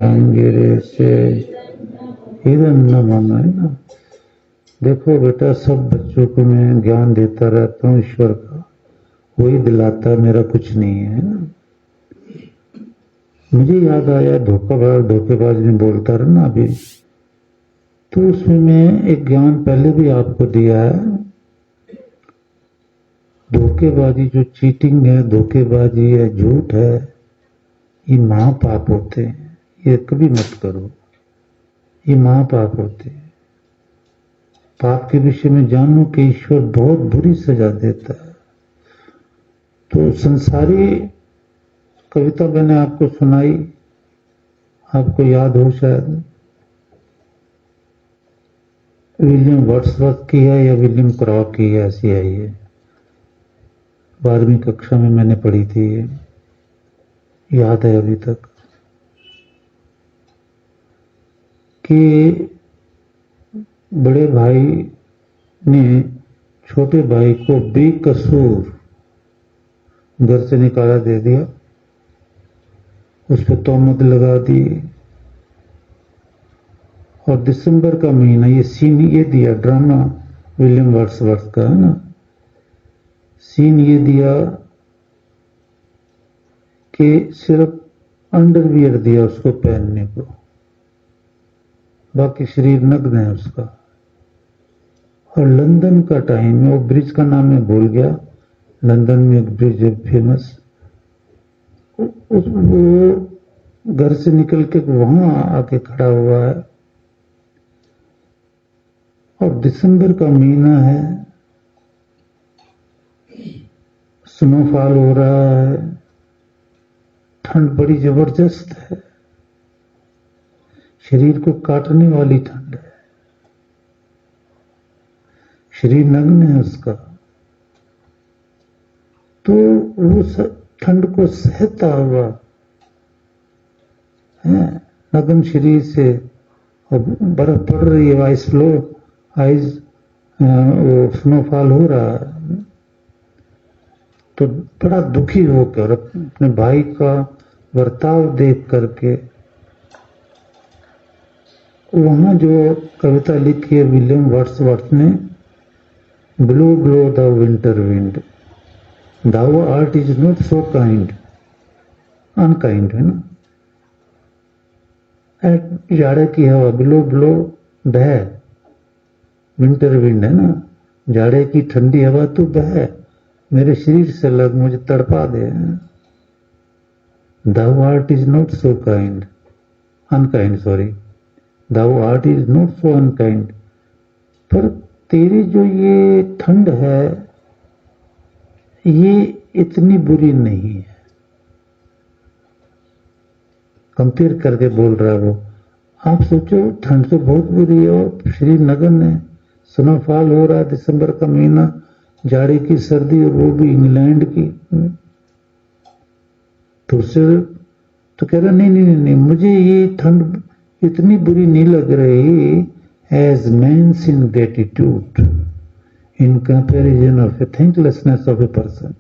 अंगिरे से हिरण्यम है ना। देखो बेटा, सब बच्चों को मैं ज्ञान देता रहता हूँ ईश्वर का, वही दिलाता, मेरा कुछ नहीं है ना। मुझे याद आया धोखेबाज में बोलता रहा ना अभी, तो उसमें मैं एक ज्ञान पहले भी आपको दिया है। धोखेबाजी जो चीटिंग है, धोखेबाजी है, झूठ है, ये महापाप होते हैं। ये कभी मत करो, ये महापाप होते हैं। पाप के विषय में जानो कि ईश्वर बहुत बुरी सजा देता है। तो संसारी कविता मैंने आपको सुनाई, आपको याद हो शायद, विलियम वर्ड्सवर्थ की है या विलियम क्रॉक की है, ऐसी है ये। 12वीं कक्षा में मैंने पढ़ी थी, ये याद है अभी तक। कि बड़े भाई ने छोटे भाई को बेकसूर घर से निकाला दे दिया, उस पर तोहमत लगा दी। और दिसंबर का महीना, ये सीन ये दिया, ड्रामा विलियम वर्ड्सवर्थ का है ना, सीन ये दिया कि सिर्फ अंडरवियर दिया उसको पहनने को, बाकी शरीर नग्न है उसका। और लंदन का टाइम है, वो ब्रिज का नाम मैं भूल गया, लंदन में एक ब्रिज है फेमस, वो घर से निकल के वहां आके खड़ा हुआ है। और दिसंबर का महीना है, स्नोफॉल हो रहा है, ठंड बड़ी जबरदस्त है, शरीर को काटने वाली ठंड है, शरीर नग्न है उसका। तो वो ठंड को सहता हुआ है, नग्न शरीर से, और बर्फ पड़ रही है, आइस फ्लो, आइस, वो स्नोफॉल हो रहा है। तो बड़ा दुखी होकर अपने भाई का बर्ताव देख करके, वहां जो कविता लिखी है विलियम वर्ड्सवर्थ ने, blow blow the winter wind, thou art is not so kind, unkind है ना। जाड़े की हवा, ब्लो ब्लो बह, विंटर विंड है ना, जाड़े की ठंडी हवा तो बह, मेरे शरीर से लग, मुझे तड़पा दे। Thou art is not so kind, unkind, sorry, thou art is not so unkind. पर तेरी जो ये ठंड है, ये इतनी बुरी नहीं है। कंपेयर करके बोल रहा है वो। आप सोचो, ठंड तो बहुत बुरी है और शरीर नगन है, स्नोफॉल हो रहा है, दिसंबर का महीना, जाड़े की सर्दी, और वो भी इंग्लैंड की। तो उससे तो कह रहा नहीं नहीं नहीं, नहीं, मुझे ये ठंड इतनी बुरी नहीं लग रही, as man's in gratitude in comparison of a thanklessness of a person.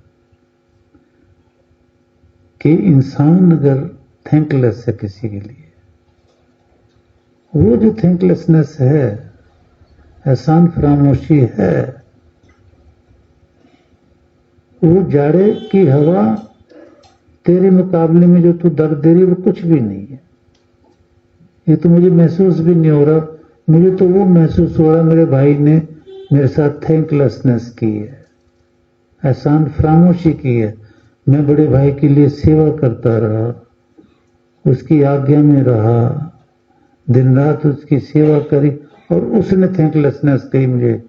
कि इंसान अगर थैंकलेस है किसी के लिए, वो जो थैंकलेसनेस है, एहसान फरामोशी है, वो जाड़े की हवा तेरे मुकाबले में जो तू दर्द दे रही है, वो कुछ भी नहीं है। ये तो मुझे महसूस भी नहीं हो रहा, मुझे तो वो महसूस हो रहा मेरे भाई ने मेरे साथ थैंकलेसनेस की है, एहसान फरामोशी की है। मैं बड़े भाई के लिए सेवा करता रहा, उसकी आज्ञा में रहा, दिन रात उसकी सेवा करी, और उसने थैंकलेसनेस कही, मुझे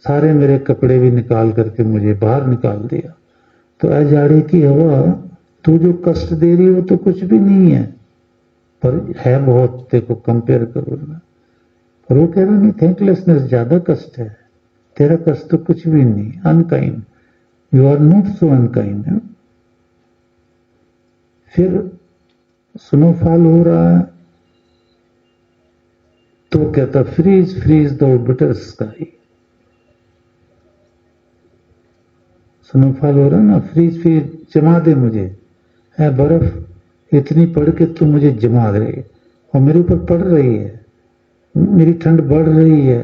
सारे मेरे कपड़े भी निकाल करके मुझे बाहर निकाल दिया। तो अजाड़े की हवा, तू जो कष्ट दे रही है वो तो कुछ भी नहीं है, पर है बहुत, देखो कंपेयर करो ना। पर वो कह रहा नहीं, थैंकलेसनेस ज्यादा कष्ट है, तेरा कष्ट तो कुछ भी नहीं, unkind, you are not so unkind. फिर स्नोफॉल हो रहा है, तो कहता freeze freeze the bitter sky. Snowfall हो रहा है ना, फ्रीज फ्रीज जमा दे मुझे, है बर्फ इतनी पढ़ के तू मुझे जमा रही और मेरे ऊपर पड़ रही है, मेरी ठंड बढ़ रही है,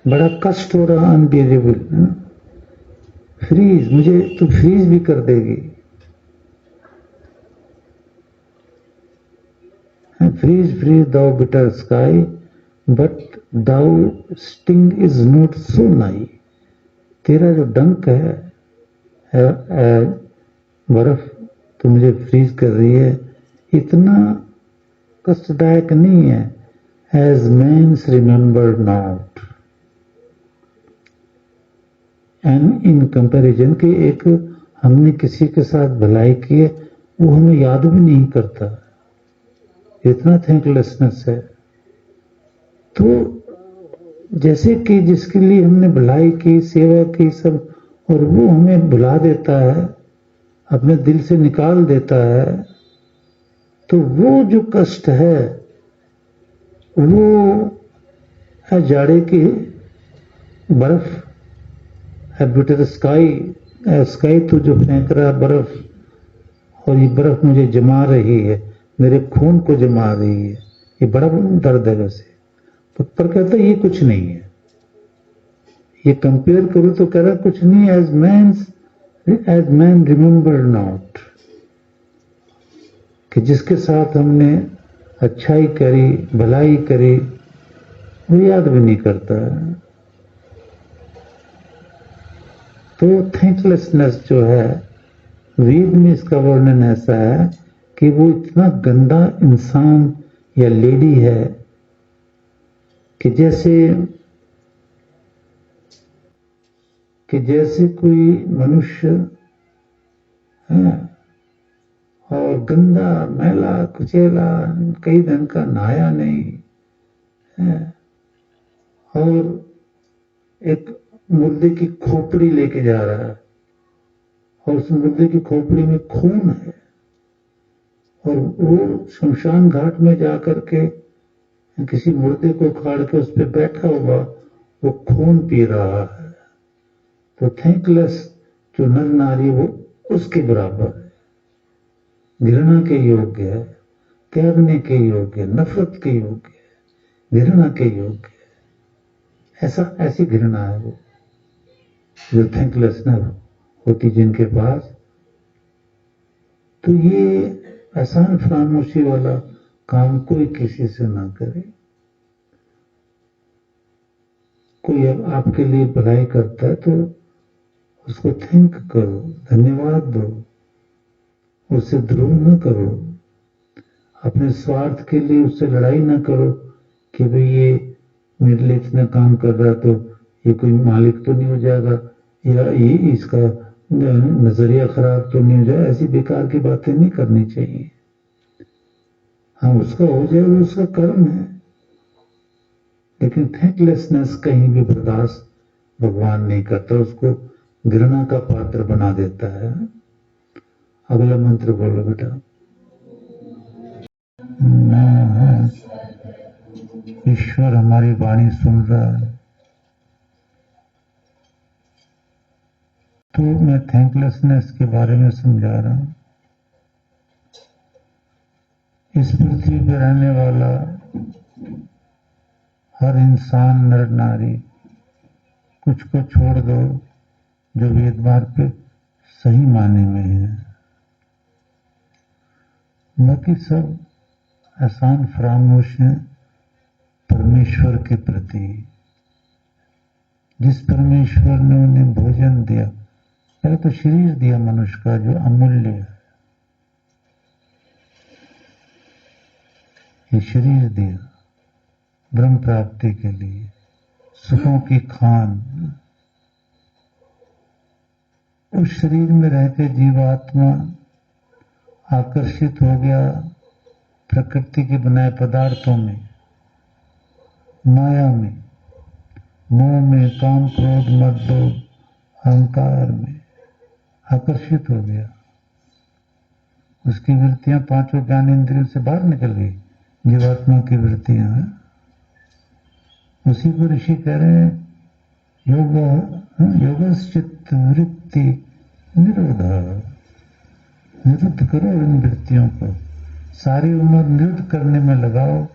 बड़ा कष्ट हो रहा, अनबियरेबल। फ्रीज, मुझे तू फ्रीज भी कर देगी। Freeze freeze thou bitter sky but thou sting is not so nigh. तेरा जो डंक है बर्फ तो मुझे फ्रीज कर रही है, इतना कष्टदायक नहीं है। As man's remember not and in comparison के एक हमने किसी के साथ भलाई की है वो हमें याद भी नहीं करता, इतना थैंकलेसनेस है। तो जैसे कि जिसके लिए हमने भलाई की, सेवा की सब, और वो हमें भुला देता है, अपने दिल से निकाल देता है, तो वो जो कष्ट है वो है जाड़े की बर्फ, है बिटर स्काई। स्काई तो जो फेंक रहा है बर्फ, और ये बर्फ मुझे जमा रही है, मेरे खून को जमा रही है, ये बड़ा दर्द है। वैसे पर कहता है ये कुछ नहीं है, ये कंपेयर करूं तो कह रहा कुछ नहीं, एज मैन रिमेंबर नॉट, कि जिसके साथ हमने अच्छाई करी, भलाई करी, वो याद भी नहीं करता है। तो थैंकलेसनेस जो है, वेद में इसका वर्णन ऐसा है कि वो इतना गंदा इंसान या लेडी है कि जैसे कोई मनुष्य है और गंदा, मैला, कुचेला, कई दिन का नहाया नहीं है, और एक मुर्दे की खोपड़ी लेके जा रहा है, और उस मुर्दे की खोपड़ी में खून है, और वो शमशान घाट में जाकर के किसी मुर्दे को उखाड़ के उस पर बैठा हुआ वो खून पी रहा है। तो थैंकलेस जो नर नारी वो उसके बराबर है, घृणा के योग्य है, त्यागने के योग्य है, नफरत के योग्य है, घृणा के योग्य है। ऐसी घृणा है वो जो थैंकलेसनेस होती जिनके पास। तो ये एहसान फरामोशी वाला काम कोई किसी से ना करे। कोई अब आपके लिए भलाई करता है तो उसको थैंक करो, धन्यवाद दो, उससे द्रोह न करो, अपने स्वार्थ के लिए उससे लड़ाई ना करो कि भाई ये मेरे लिए इतना काम कर रहा है तो ये कोई मालिक तो नहीं हो जाएगा, या ये इसका नजरिया खराब तो नहीं हो जाएगा। ऐसी बेकार की बातें नहीं करनी चाहिए। हाँ, उसका हो जाए, वो उसका कर्म है, लेकिन थैंकलेसनेस कहीं भी बर्दाश्त भगवान नहीं करता, उसको घृणा का पात्र बना देता है। अगला मंत्र बोलो बेटा। ईश्वर हमारी वाणी सुन रहा है। तो मैं थैंकलेसनेस के बारे में समझा रहा हूं। इस पृथ्वी पर रहने वाला हर इंसान, नर नारी, कुछ को छोड़ दो जो वेद मार्ग पे सही माने में है, बाकी सब एहसान फरामोश हैं परमेश्वर के प्रति। जिस परमेश्वर ने उन्हें भोजन दिया, पहले तो शरीर दिया मनुष्य का जो अमूल्य है, ये शरीर दिया ब्रह्म प्राप्ति के लिए, सुखों की खान। उस शरीर में रहकर जीवात्मा आकर्षित हो गया प्रकृति के बनाए पदार्थों में, माया में, मोह में, काम, क्रोध, मद, लोभ, अहंकार में आकर्षित हो गया। उसकी वृत्तियां पांचों ज्ञान इंद्रियों से बाहर निकल गई, जीवात्मा की वृत्तियां हैं। उसी को ऋषि कह रहे हैं योगश्चित्त वृत्ति निरोध, निरुद्ध करो इन वृत्तियों को, सारी उम्र निरुद्ध करने में लगाओ,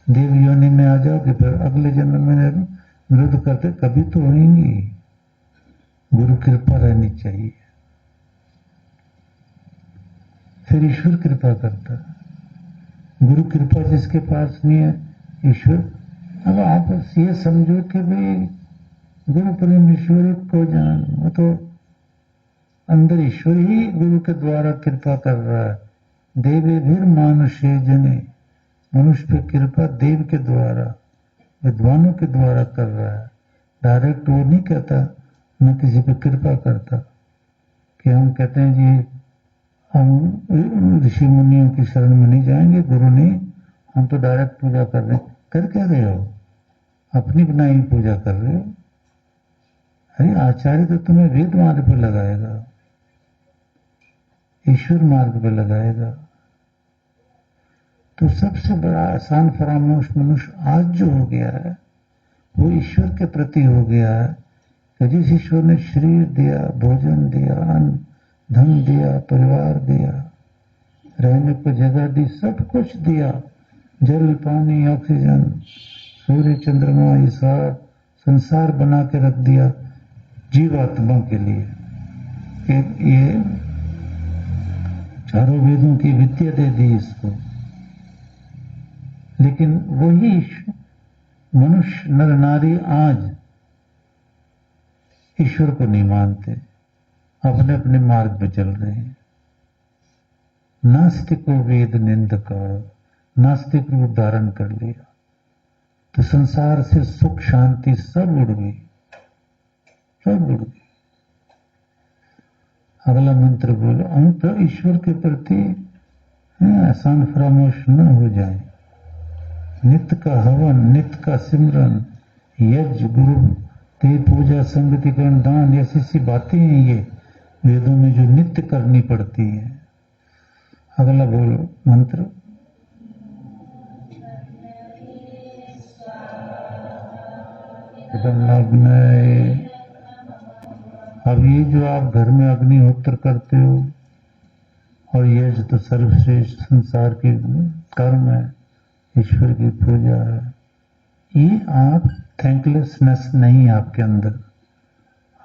देव योनि में आ जाओ कि फिर अगले जन्म में निरुद्ध करते कभी तो होंगी। गुरु कृपा रहनी चाहिए, फिर ईश्वर कृपा करता है। गुरु कृपा जिसके पास नहीं है, ईश्वर। अब आप ये समझो कि भाई गुरु प्रेम ईश्वरी को जान, वो तो अंदर ईश्वर ही गुरु के द्वारा कृपा कर रहा है। देवे भीर मानुषे जने, मनुष्य पे कृपा देव के द्वारा, विद्वानों के द्वारा कर रहा है। डायरेक्ट वो नहीं कहता, न किसी पे कृपा करता कि हम कहते हैं जी हम ऋषि मुनियों की शरण में नहीं जाएंगे, गुरु नहीं, हम तो डायरेक्ट पूजा कर रहे हैं। कर क्या रहे हो? अपनी बनाई पूजा कर रहे हो। अरे आचार्य तो तुम्हें वेद मार्ग पर लगाएगा, ईश्वर मार्ग पर लगाएगा। तो सबसे बड़ा आसान फरामोश मनुष्य आज जो हो गया है वो ईश्वर के प्रति हो गया है कि जिस ईश्वर ने शरीर दिया, भोजन दिया, अन्न धन दिया, परिवार दिया, रहने को जगह दी, सब कुछ दिया, जल पानी ऑक्सीजन, सूर्य चंद्रमा, ये सब संसार बना के रख दिया जीवात्मा के लिए कि ये चारों वेदों की विद्या दे दी इसको। लेकिन वही मनुष्य नर नारी आज ईश्वर को नहीं मानते, अपने अपने मार्ग पे चल रहे हैं। नास्तिको वेद निंदका, नास्तिक रूप धारण कर लिया तो संसार से सुख शांति सब उड़ गई, सब उड़ गई। अगला मंत्र बोलो, हम तो ईश्वर के प्रति आसान फरामोश न हो जाए। नित्य का हवन, नित्य का सिमरन, यज्ञ, गुरु ते पूजा, संगति करण, दान, ऐसी सी बातें हैं ये वेदों में जो नित्य करनी पड़ती है। अगला बोलो मंत्र, अग्नये। अब ये जो आप घर में अग्निहोत्र करते हो और ये जो तो सर्वश्रेष्ठ संसार की कर्म है, ईश्वर की पूजा है, ये आप थैंकलेसनेस नहीं है आपके अंदर।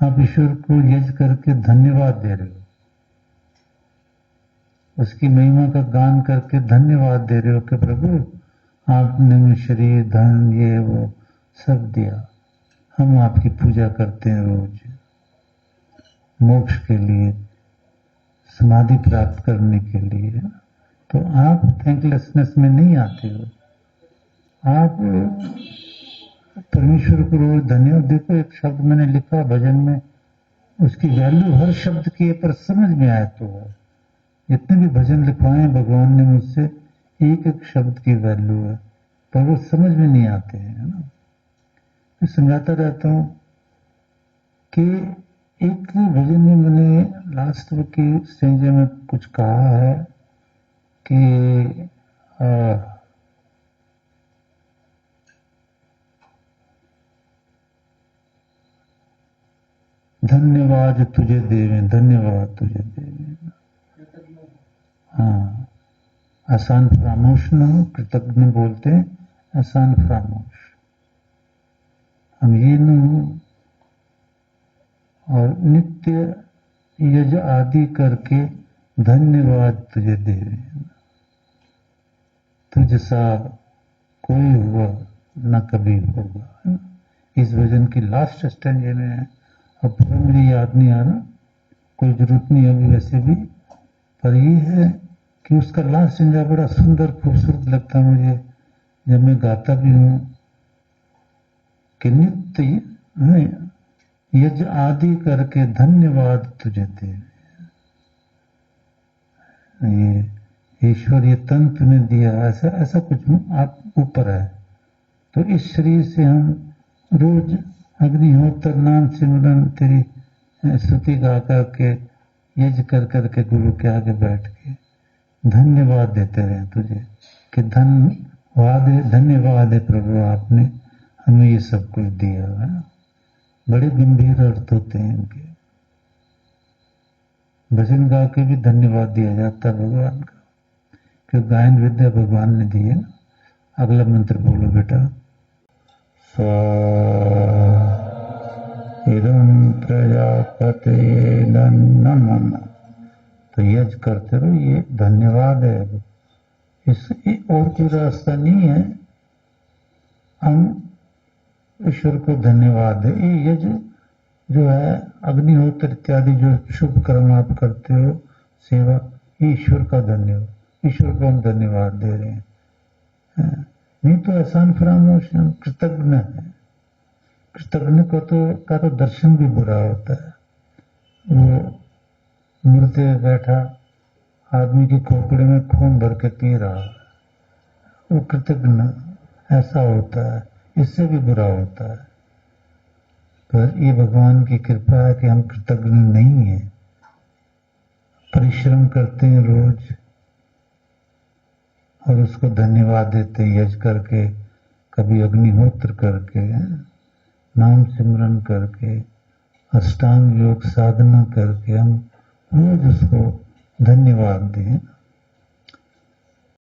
आप ईश्वर को यज्ञ करके धन्यवाद दे रहे हो, उसकी महिमा का गान करके धन्यवाद दे रहे हो कि प्रभु आपने मुझे शरीर, धन, ये वो सब दिया, हम आपकी पूजा करते हैं रोज मोक्ष के लिए, समाधि प्राप्त करने के लिए। तो आप थैंकलेसनेस में नहीं आते हो, आप परमेश्वर को रोज धन्यवाद। देखो एक शब्द मैंने लिखा भजन में, उसकी वैल्यू हर शब्द की है, पर समझ में आए तो है। जितने भी भजन लिखवाए भगवान ने मुझसे, एक एक शब्द की वैल्यू है, पर वो समझ में नहीं आते हैं, है ना। मैं समझाता रहता हूं कि एक भजन में मैंने लास्ट की स्टेज में कुछ कहा है कि धन्यवाद तुझे देवे, धन्यवाद तुझे देवे। हाँ, आसान फरामोश न हो, कृतज्ञ बोलते हैं, आसान फरामोश हम ये न हो। और नित्य यज आदि करके धन्यवाद तुझे देवे, तुझसा कोई हुआ न कभी होगा। इस भजन की लास्ट स्टेंजे में है। अब पूरा मुझे याद नहीं आ रहा, कोई जरूरत नहीं अभी वैसे भी, पर ये है कि उसका लास्ट स्टेंजा बड़ा सुंदर खूबसूरत लगता है मुझे जब मैं गाता भी हूं कि नित्य यज्ञ आदि करके धन्यवाद तुझे दे। ये ईश्वर ये तन तूने दिया, ऐसा ऐसा कुछ आप ऊपर है। तो इस शरीर से हम रोज अग्निहोत्र नाम सिमरन तेरी स्तुति गा करके यज्ञ कर करके गुरु के आगे बैठ के धन्यवाद देते रहे तुझे कि धन्यवाद है प्रभु, आपने हमें ये सब कुछ दिया है। बड़े गंभीर अर्थ होते हैं इनके। भजन गा के भी धन्यवाद दिया जाता है भगवान का कि गायन विद्या भगवान ने दी है ना। अगला मंत्र बोलो बेटा। स्व इदं प्रजापते नमः। तो यज्ञ करते रहो, ये धन्यवाद है। इससे और कोई रास्ता नहीं है, हम ईश्वर को धन्यवाद दें। ये यज्ञ जो है, अग्निहोत्र इत्यादि जो शुभ कर्म आप करते हो, सेवा, ईश्वर का धन्यवाद, ईश्वर को हम धन्यवाद दे रहे हैं। नहीं तो एहसान फरामोश, हम कृतज्ञ हैं। कृतज्ञ का तो दर्शन भी बुरा होता है। वो मुर्दे बैठा आदमी की खोपड़ी में खून भर के पी रहा है, वो कृतज्ञ ऐसा होता है, इससे भी बुरा होता है। पर ये भगवान की कृपा है कि हम कृतज्ञ नहीं हैं, परिश्रम करते हैं रोज और उसको धन्यवाद देते हैं यज्ञ करके, कभी अग्निहोत्र करके, नाम सिमरन करके, अष्टांग योग साधना करके हम रोज उसको धन्यवाद दें।